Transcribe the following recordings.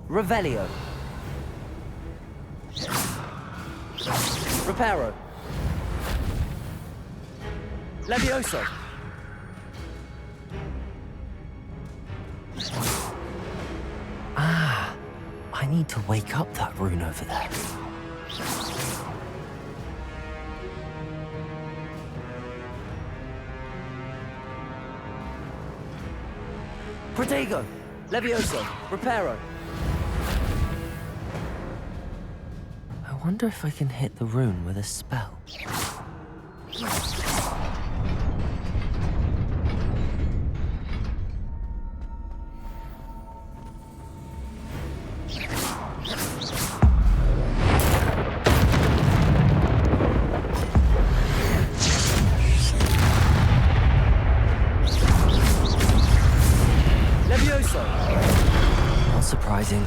Revelio. Reparo. Levioso. Ah, I need to wake up that rune over there. Protego. Levioso. Reparo. I wonder if I can hit the rune with a spell. Not surprising.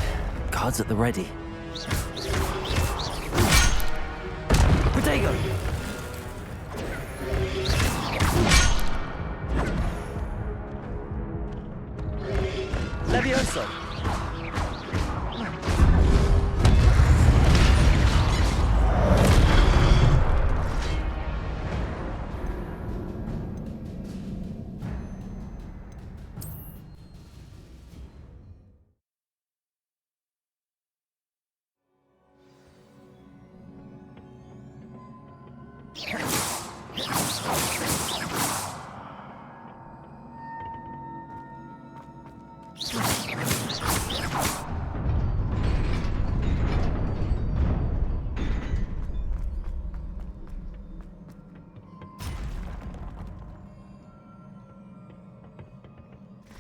Cards at the ready. Protego! Levioso!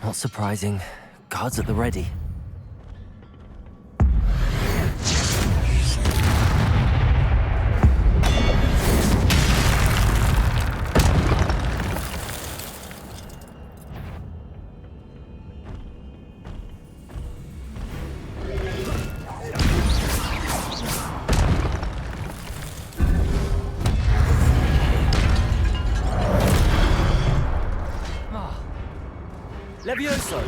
Not surprising. Guards at the ready. Levioso!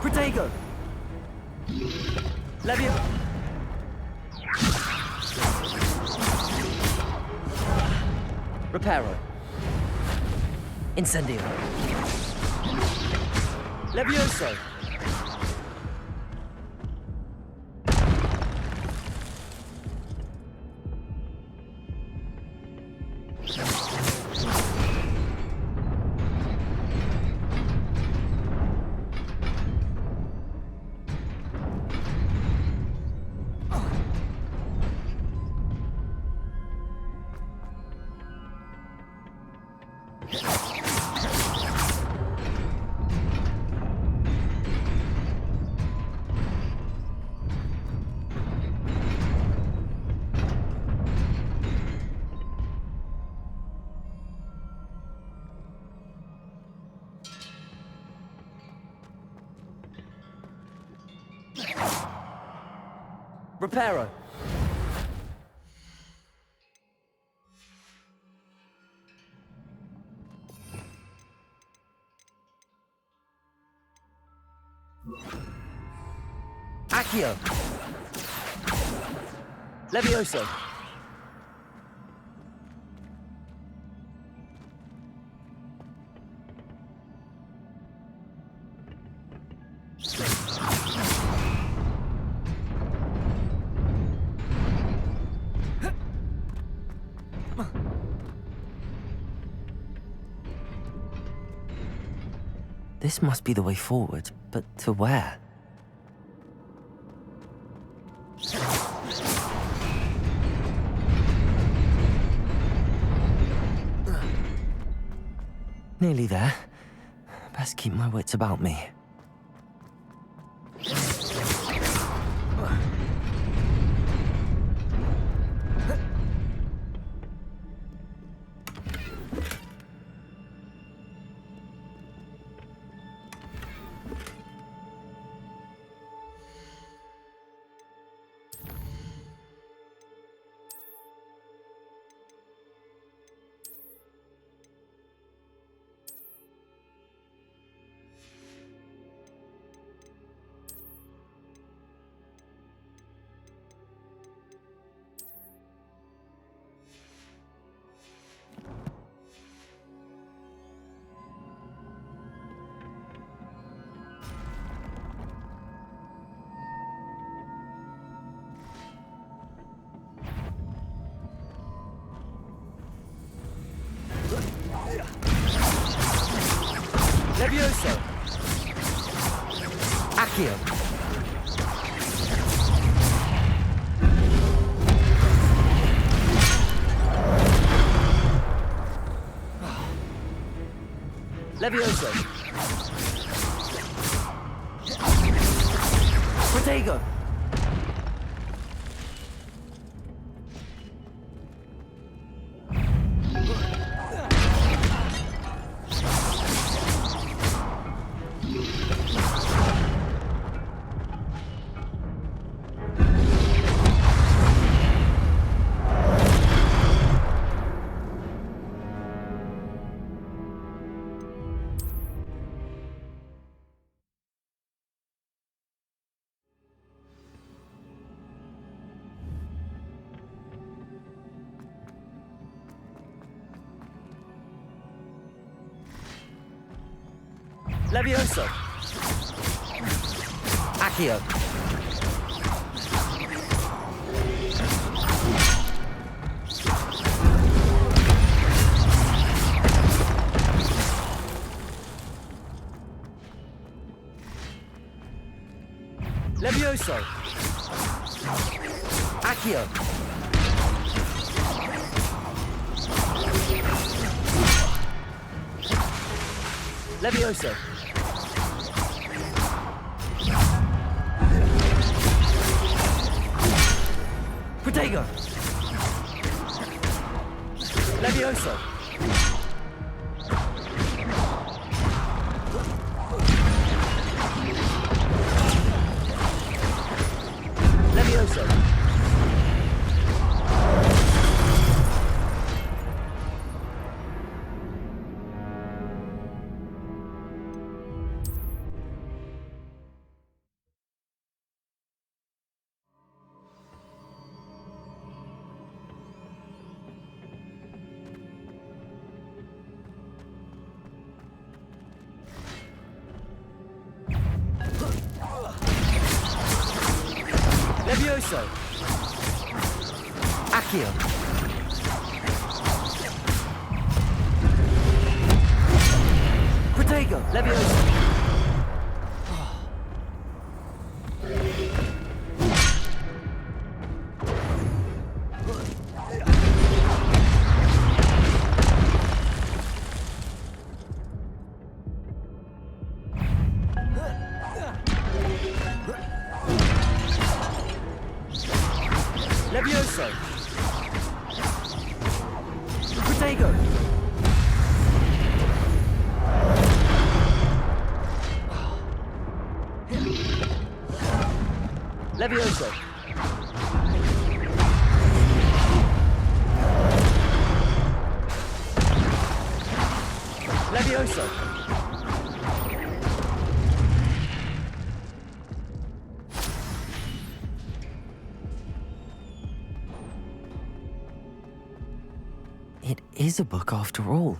Protego! Levioso! Reparo. Incendio. Levioso. Reparo. Accio. Levioso. This must be the way forward, but to where? Nearly there. Best keep my wits about me. Accio. Levioso. Protego. Levioso. Accio. Levioso. Accio. Levioso. Protego. Levioso. Levioso. Levioso. Accio. Protego. Levioso. Levioso. Protego. Levioso. Levioso. It is a book after all.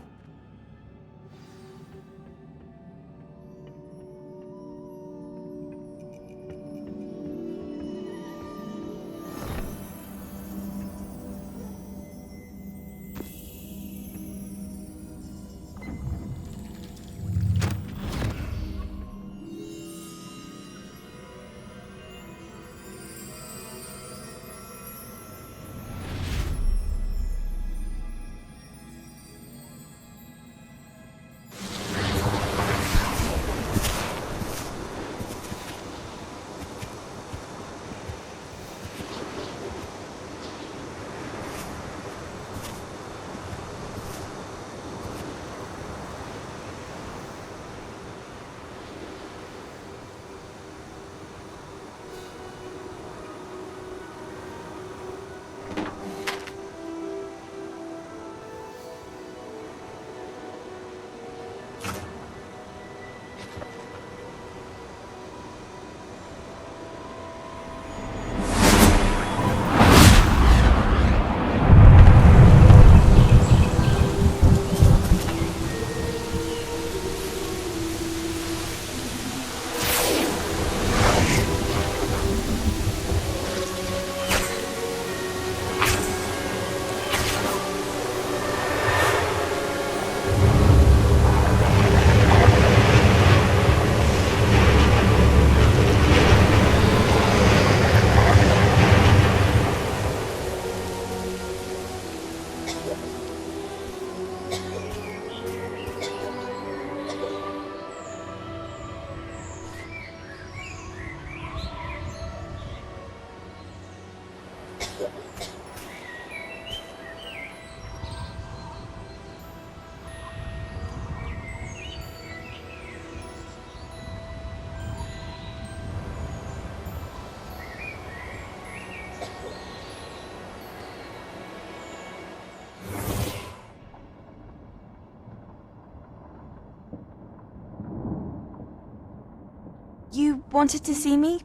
wanted to see me?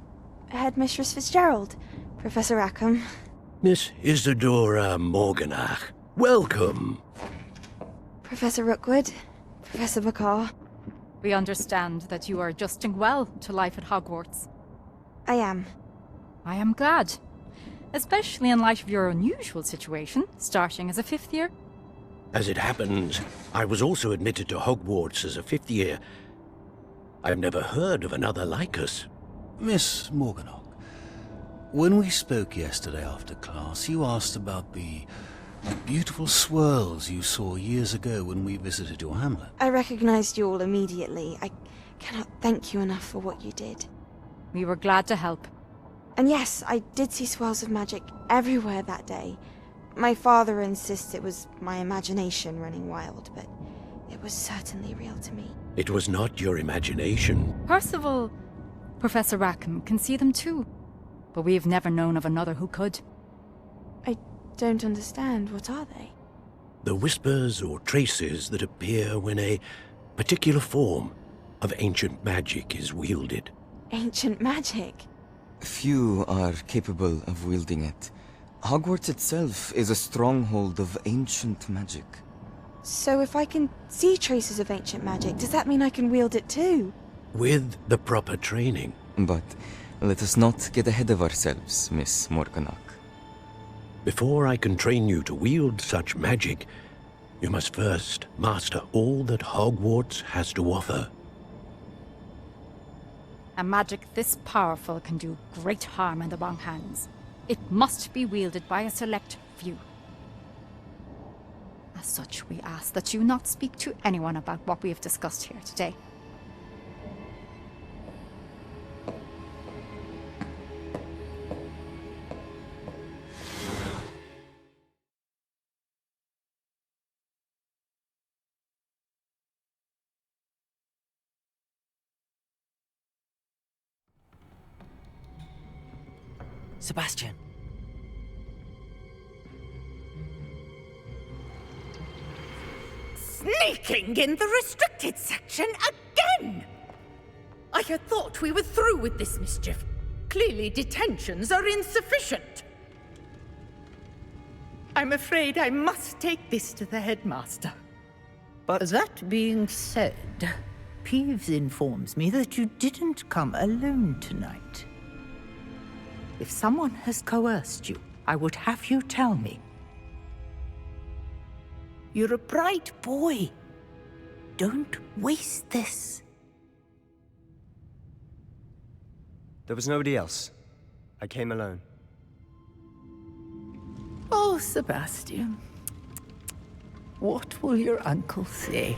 Headmistress Fitzgerald, Professor Rackham. Miss Isadora Morganach, welcome. Professor Rookwood, Professor Bakar. We understand that you are adjusting well to life at Hogwarts. I am. I am glad. Especially in light of your unusual situation, starting as a 5th year. As it happens, I was also admitted to Hogwarts as a 5th year. I've never heard of another like us. Miss Morganach, when we spoke yesterday after class, you asked about the beautiful swirls you saw years ago when we visited your hamlet. I recognized you all immediately. I cannot thank you enough for what you did. We were glad to help. And yes, I did see swirls of magic everywhere that day. My father insists it was my imagination running wild, but it was certainly real to me. It was not your imagination. Percival, Professor Rackham can see them too. But we've never known of another who could. I don't understand. What are they? The whispers or traces that appear when a particular form of ancient magic is wielded. Ancient magic? Few are capable of wielding it. Hogwarts itself is a stronghold of ancient magic. So if I can see traces of ancient magic, does that mean I can wield it too? With the proper training. But let us not get ahead of ourselves, Miss Morganach. Before I can train you to wield such magic, you must first master all that Hogwarts has to offer. A magic this powerful can do great harm in the wrong hands. It must be wielded by a select few. As such, we ask that you not speak to anyone about what we have discussed here today. Sebastian. Sneaking in the restricted section again! I had thought we were through with this mischief. Clearly detentions are insufficient. I'm afraid I must take this to the headmaster. But that being said, Peeves informs me that you didn't come alone tonight. If someone has coerced you, I would have you tell me. You're a bright boy. Don't waste this. There was nobody else. I came alone. Oh, Sebastian. What will your uncle say?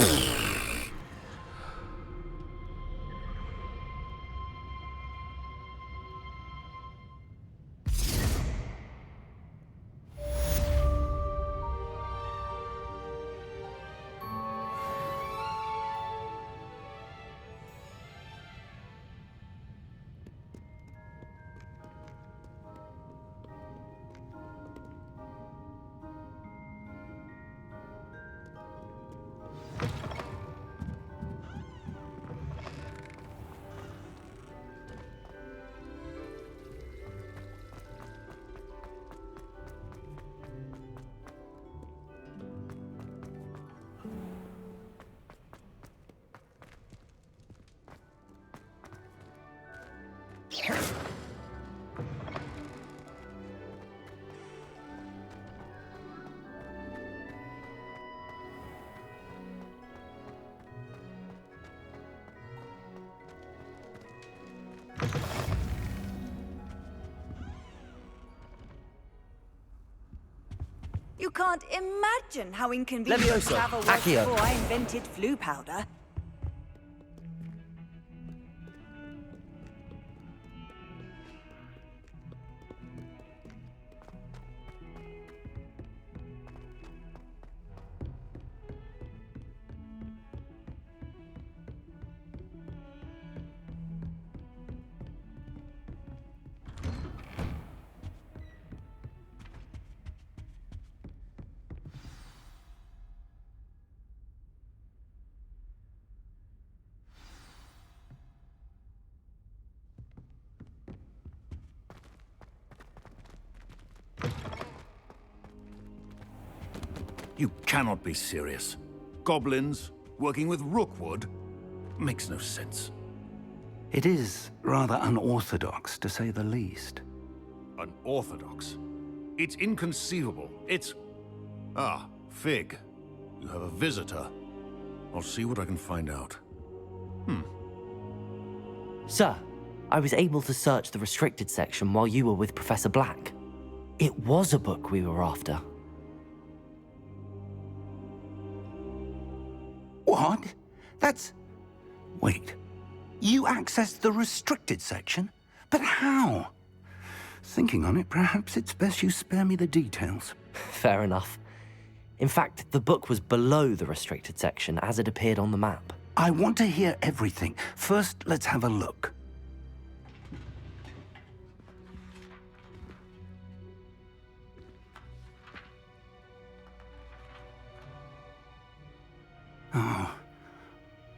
You can't imagine how inconvenient Levioso, travel was Accio. before I invented flu powder. You cannot be serious. Goblins working with Rookwood? Makes no sense. It is rather unorthodox, to say the least. Unorthodox? It's inconceivable. It's... Ah, Fig. You have a visitor. I'll see what I can find out. Sir, I was able to search the restricted section while you were with Professor Black. It was a book we were after. What? That's... Wait. You accessed the restricted section? But how? Thinking on it, perhaps it's best you spare me the details. Fair enough. In fact, the book was below the restricted section as it appeared on the map. I want to hear everything. First, let's have a look.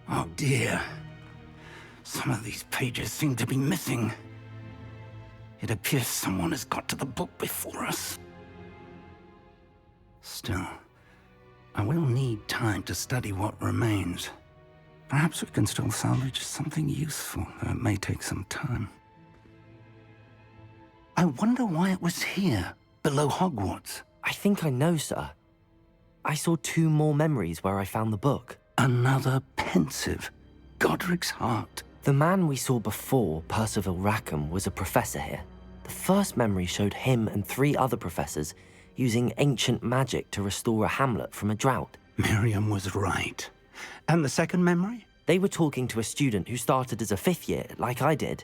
Oh dear. Some of these pages seem to be missing. It appears someone has got to the book before us. Still, I will need time to study what remains. Perhaps we can still salvage something useful, though it may take some time. I wonder why it was here, below Hogwarts. I think I know, sir. I saw 2 more memories where I found the book. Another pensive. Godric's heart. The man we saw before, Percival Rackham, was a professor here. The first memory showed him and 3 other professors using ancient magic to restore a hamlet from a drought. Miriam was right. And the second memory? They were talking to a student who started as a 5th year, like I did.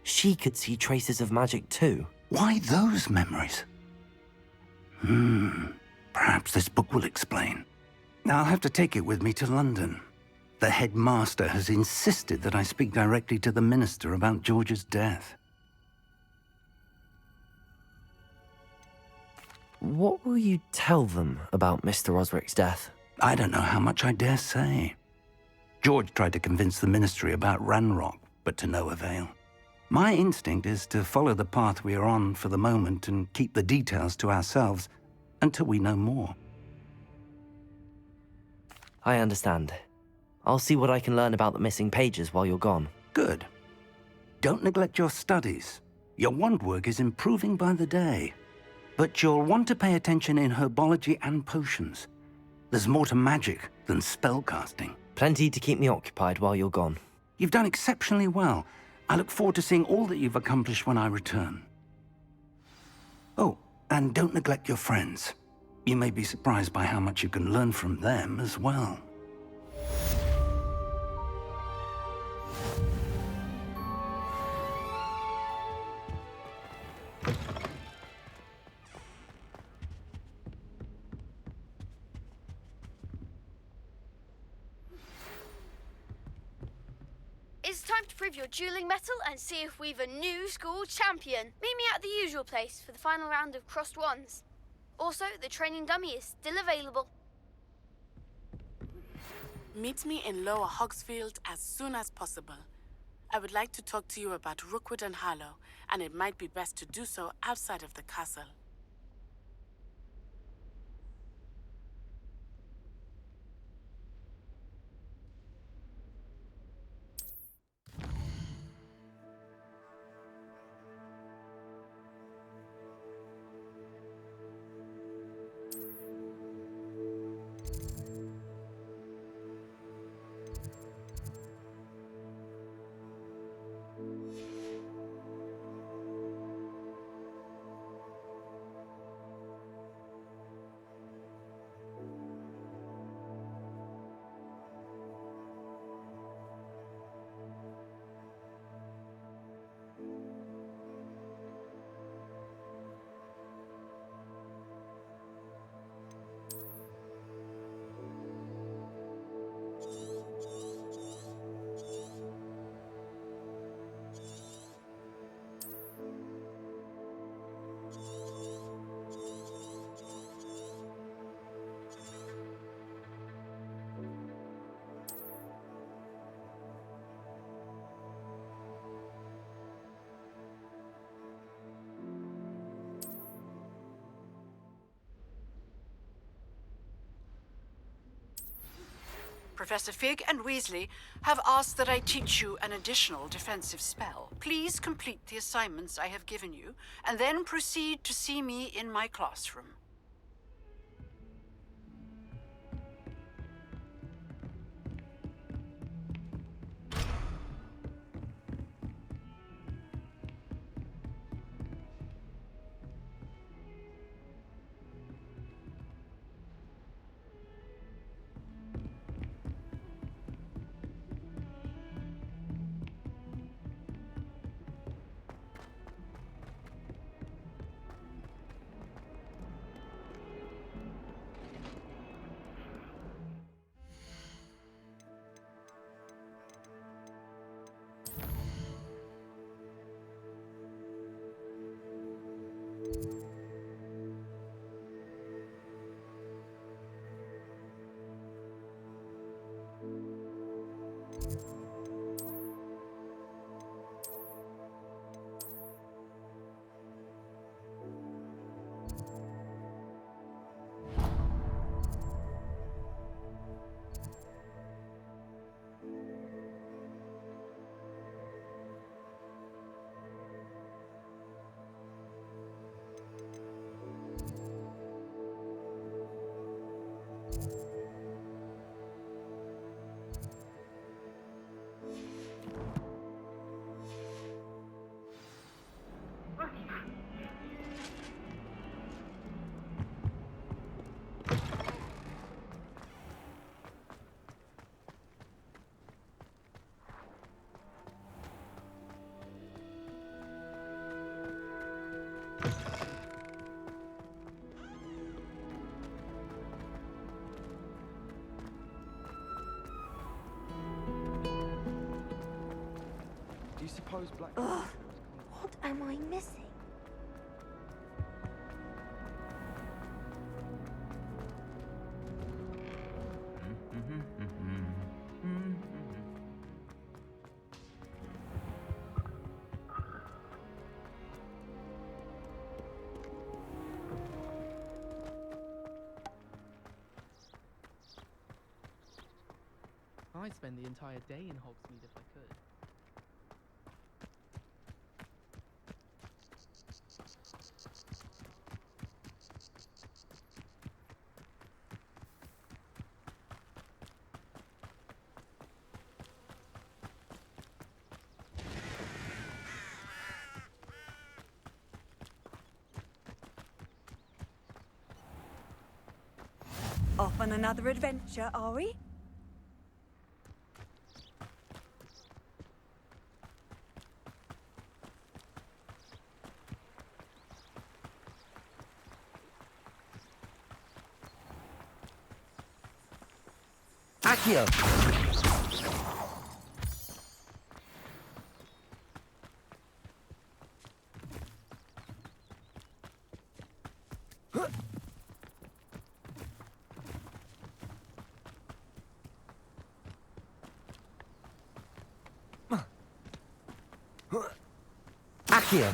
She could see traces of magic too. Why those memories? Perhaps this book will explain. I'll have to take it with me to London. The headmaster has insisted that I speak directly to the minister about George's death. What will you tell them about Mr. Osric's death? I don't know how much I dare say. George tried to convince the ministry about Ranrock, but to no avail. My instinct is to follow the path we are on for the moment and keep the details to ourselves until we know more. I understand. I'll see what I can learn about the missing pages while you're gone. Good. Don't neglect your studies. Your wand work is improving by the day. But you'll want to pay attention in herbology and potions. There's more to magic than spellcasting. Plenty to keep me occupied while you're gone. You've done exceptionally well. I look forward to seeing all that you've accomplished when I return. Oh, and don't neglect your friends. You may be surprised by how much you can learn from them as well. It's time to prove your dueling mettle and see if we've a new school champion. Meet me at the usual place for the final round of crossed wands. Also, the training dummy is still available. Meet me in Lower Hogsfield as soon as possible. I would like to talk to you about Rookwood and Harlow, and it might be best to do so outside of the castle. Professor Fig and Weasley have asked that I teach you an additional defensive spell. Please complete the assignments I have given you, and then proceed to see me in my classroom. Suppose Black. Ugh, what am I missing? I'd spend the entire day in Hogsmeade if I could. Off on another adventure, are we? Accio! Accio!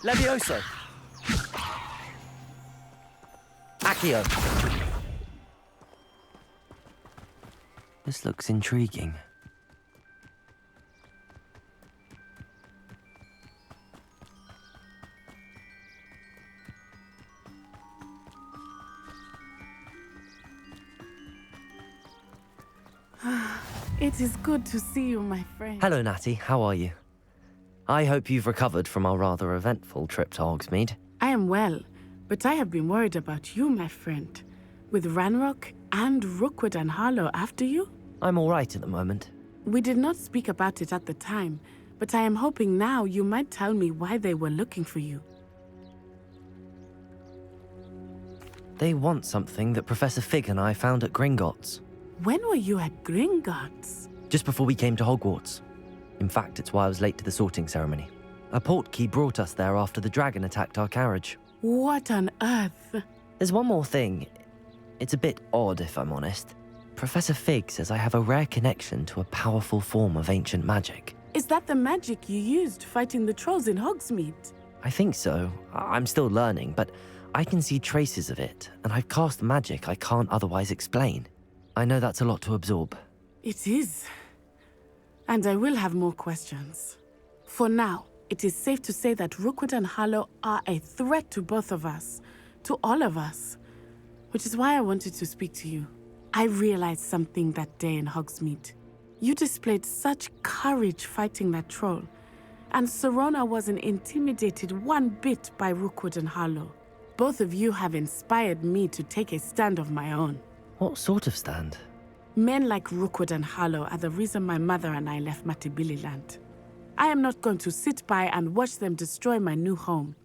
Levioso! Accio! This looks intriguing. It is good to see you, my friend. Hello, Natty. How are you? I hope you've recovered from our rather eventful trip to Hogsmeade. I am well, But I have been worried about you, my friend. With Ranrock and Rookwood and Harlow after you? I'm all right at the moment. We did not speak about it at the time, but I am hoping now you might tell me why they were looking for you. They want something that Professor Fig and I found at Gringotts. When were you at Gringotts? Just before we came to Hogwarts. In fact, it's why I was late to the sorting ceremony. A portkey brought us there after the dragon attacked our carriage. What on earth? There's one more thing. It's a bit odd, if I'm honest. Professor Fig says I have a rare connection to a powerful form of ancient magic. Is that the magic you used fighting the trolls in Hogsmeade? I think so. I'm still learning, but I can see traces of it, and I've cast magic I can't otherwise explain. I know that's a lot to absorb. It is. And I will have more questions. For now, it is safe to say that Rookwood and Harlow are a threat to both of us, to all of us, which is why I wanted to speak to you. I realized something that day in Hogsmeade. You displayed such courage fighting that troll, and Serona wasn't intimidated one bit by Rookwood and Harlow. Both of you have inspired me to take a stand of my own. What sort of stand? Men like Rookwood and Harlow are the reason my mother and I left Mattibililand. I am not going to sit by and watch them destroy my new home.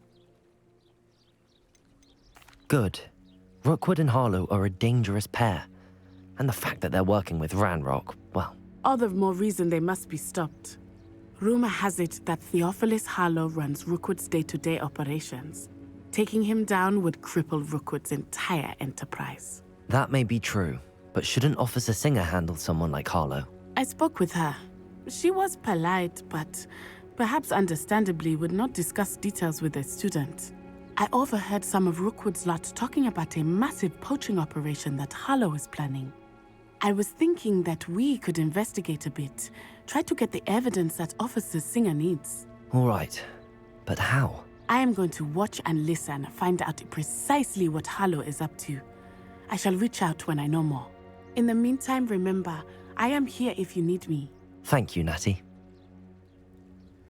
Good. Rookwood and Harlow are a dangerous pair. And the fact that they're working with Ranrock, well... All the more reason they must be stopped. Rumor has it that Theophilus Harlow runs Rookwood's day-to-day operations. Taking him down would cripple Rookwood's entire enterprise. That may be true, but shouldn't Officer Singer handle someone like Harlow? I spoke with her. She was polite, but perhaps understandably would not discuss details with a student. I overheard some of Rookwood's lot talking about a massive poaching operation that Harlow is planning. I was thinking that we could investigate a bit, try to get the evidence that Officer Singer needs. All right, but how? I am going to watch and listen, find out precisely what Harlow is up to. I shall reach out when I know more. In the meantime, remember, I am here if you need me. Thank you, Natty.